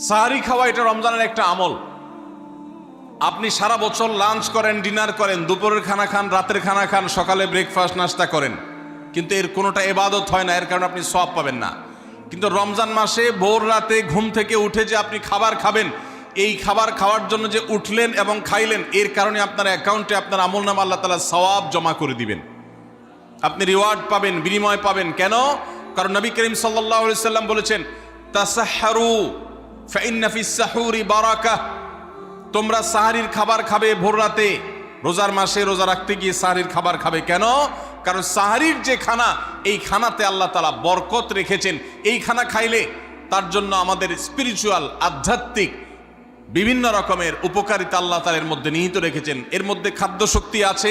সাহারি খাওয়া এটা রমজানের একটা আমল। আপনি সারা বছর লাঞ্চ করেন, ডিনার করেন, দুপুরের খানা খান, রাতের খানা খান, সকালে ব্রেকফাস্ট নাস্তা করেন, কিন্তু এর কোনোটা ইবাদত হয় না, এর কারণে আপনি সওয়াব পাবেন না। কিন্তু রমজান মাসে ভোর রাতে ঘুম থেকে উঠে যে আপনি খাবার খাবেন, এই খাবার খাওয়ার জন্য যে উঠলেন এবং খাইলেন, এর কারণে আপনার অ্যাকাউন্টে আপনার আমলনামা আল্লাহ তাআলা সওয়াব জমা করে দিবেন, আপনি রিওয়ার্ড পাবেন, বিনিময় পাবেন। কেন? কারণ নবী করিম সাল্লাল্লাহু আলাইহি সাল্লাম বলেছেন, তাসাহহারু ফাইন্না ফিস সাহুরি বারাকাহ। তোমরা সাহারির খাবার খাবে ভোর রাতে, রোজার মাসে রোজা রাখতে গিয়ে সাহারির খাবার খাবে। কেন? কারণ সাহারির যে খানা, এই খানাতে আল্লাহ তাআলা বরকত রেখেছেন। এই খানা খাইলে তার জন্য আমাদের স্পিরিচুয়াল, আধ্যাত্মিক বিভিন্ন রকমের উপকারিতা আল্লাহ তাআলা এর মধ্যে নিহিত রেখেছেন। এর মধ্যে খাদ্য শক্তি আছে,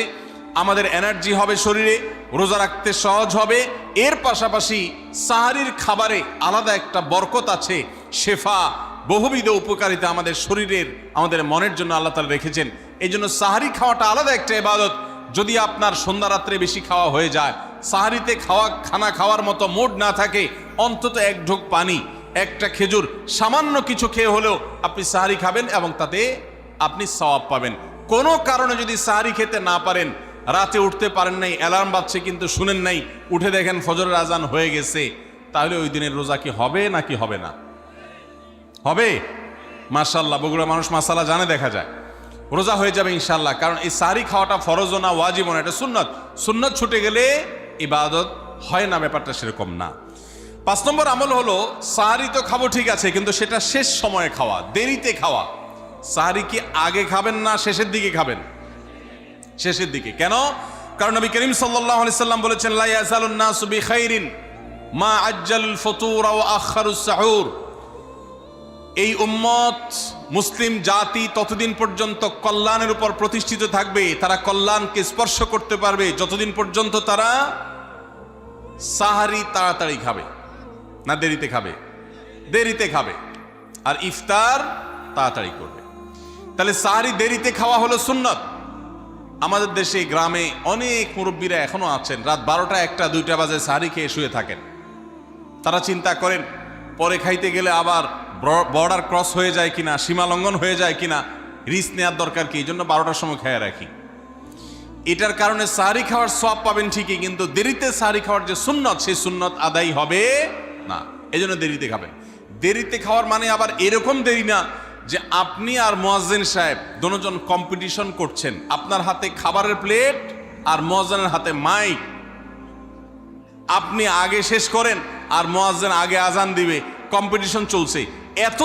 আমাদের এনার্জি হবে শরীরে, রোজা রাখতে সহজ হবে। এর পাশাপাশি সাহারির খাবারে আলাদা একটা বরকত আছে, শেফা, বহুবিধ উপকারিতা আমাদের শরীরের, আমাদের মনের জন্য আল্লাহ তাআলা রেখেছেন। এই জন্য সাহারি খাওয়াটা আলাদা একটা ইবাদত। যদি আপনার সন্ধ্যা রাত্রে বেশি খাওয়া হয়ে যায়, সাহারিতে খানা খাওয়ার মতো মুড না থাকে, অন্তত এক ঢোক পানি, একটা খেজুর, সামান্য কিছু খেয়ে হলেও আপনি সাহারি খাবেন এবং তাতে আপনি সওয়াব পাবেন। কোনো কারণে যদি সাহারি খেতে না পারেন, রাতে উঠতে পারেন নাই, অ্যালার্ম বাজছে কিন্তু শুনেন নাই, উঠে দেখেন ফজরের আজান হয়ে গেছে, তাহলে ওই দিনের রোজা কি হবে নাকি হবে না? হবে। মাশাআল্লাহ, বগুড়া মানুষ মাসালা জানে, দেখা যায় রোজা হয়ে যাবে ইনশাআল্লাহ। কারণ এই সাহারি খাওয়াটা ফরজও না, ওয়াজিবও না, এটা সুন্নত। সুন্নত ছুটে গেলে ইবাদত হয় না, ব্যাপারটা সেরকম না। 5 নম্বর আমল হলো, সাহারি তো খাবো ঠিক আছে, কিন্তু সেটা শেষ সময়ে খাওয়া, দেরিতে খাওয়া। সাহারি কি আগে খাবেন না শেষের দিকে খাবেন? শেষের দিকে। কেন? কারণ নবী করিম সাল্লাল্লাহু আলাইহি সাল্লাম বলেছেন, লা ইয়াজালুন নাসু বিখাইরিন মা আজ্জালুল ফুতুর ওয়া আখারুস সাহুর। এই উম্মত, মুসলিম জাতি ততদিন পর্যন্ত কল্যাণের উপর প্রতিষ্ঠিত থাকবে, তারা কল্যাণকে স্পর্শ করতে পারবে যতদিন পর্যন্ত তারা সাহারি তাড়াতাড়ি খাবে না দেরিতে খাবে? দেরিতে খাবে। আর ইফতার তাড়াতাড়ি করবে। তাহলে সাহারি দেরিতে খাওয়া হলো সুন্নত। আমাদের দেশে গ্রামে অনেক মুরব্বীরা এখনো আছেন, রাত 12টা, 1টা, 2টা বাজে সাহারি খেয়ে শুয়ে থাকেন। তারা চিন্তা করেন পরে খাইতে গেলে আবার বর্ডার ক্রস হয়ে যায় কিনা, সীমা লঙ্ঘন হয়ে যায় কিনা, রিস্ক নেওয়ার দরকার কি, এই জন্য 12টার সময় খেয়ে রাখি। এটার কারণে সাহারি খাওয়ার সওয়াব পাবেন ঠিকই, কিন্তু দেরিতে সাহারি খাওয়ার যে সুন্নত, সেই সুন্নত আদায় হবে না। এই জন্য দেরিতে খাবেন। দেরিতে খাওয়ার মানে আবার এরকম দেরি না যে আপনি আর মুয়াজ্জিন সাহেব দুজন কম্পিটিশন করছেন, আপনার হাতে খাবারের প্লেট আর মুয়াজ্জিনের হাতে মাইক, আপনি আগে শেষ করেন আর মুয়াজ্জিন আগে আজান দিবে, কম্পিটিশন চলছে। এত